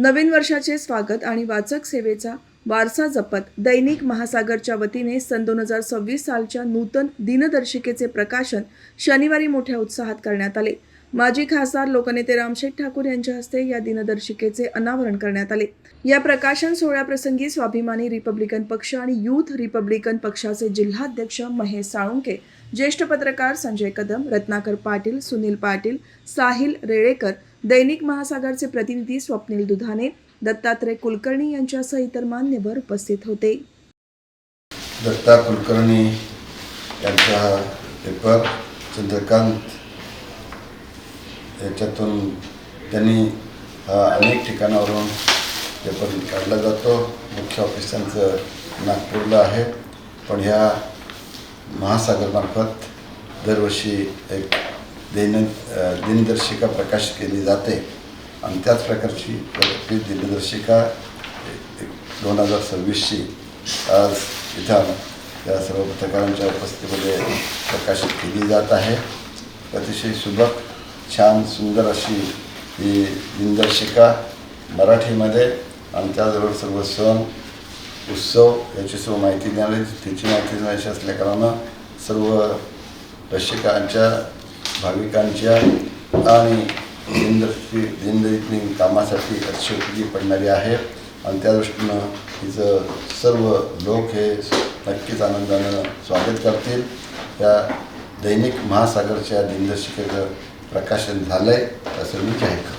नवीन वर्षाचे स्वागत आणि वाचक सेवेचा वारसा जपत दैनिक महासागरच्या वतीने सन 2026 सालच्या नूतन दिनदर्शिकेचे प्रकाशन शनिवारी मोठ्या उत्साहात करण्यात आले। माजी खासदार लोकनेते रामशेठ ठाकूर यांच्या हस्ते या दिनदर्शिकेचे अनावरण करण्यात आले। या प्रकाशन सोहळ्याप्रसंगी स्वाभिमानी रिपब्लिकन पक्ष आणि यूथ रिपब्लिकन पक्षाचे जिल्हाध्यक्ष महेश साळुंके, ज्येष्ठ पत्रकार संजय कदम, रत्नाकर पाटील, सुनील पाटील, साहिल रेळेकर, दैनिक महासागरचे प्रतिनिधी स्वप्नील दुधाने, दत्तात्रय कुलकर्णी यांच्यासह इतर मान्यवर उपस्थित होते। दत्ता कुलकर्णी यांचा पेपर चंद्रकांत याच्यातून त्यांनी अनेक ठिकाणावरून पेपर काढला जातो। मुख्य ऑफिस त्यांचं नागपूरला आहे, पण ह्या महासागरमार्फत दरवर्षी एक दिनदर्शिका प्रकाशित केली जाते आणि त्याच प्रकारची दिनदर्शिका 2026ची आज इथं या सर्व पत्रकारांच्या उपस्थितीमध्ये प्रकाशित केली जात आहे। अतिशय सुबक, छान, सुंदर अशी ही दिनदर्शिका मराठीमध्ये आणि त्याचबरोबर सर्व सण उत्सव याची सर्व माहिती देणारी, तिची माहिती देण्याची असल्याकारणानं सर्व रसिकांच्या, भाविकांच्या आणि दिनदैनिक कामासाठी अतिशय उपयोगी पडणारी आहे आणि त्या दृष्टीनं तिचं सर्व लोक हे नक्कीच आनंदानं स्वागत करतील। या दैनिक महासागरच्या दिनदर्शिकेचं प्रकाशन झालं आहे असं मी जाहीर करतो।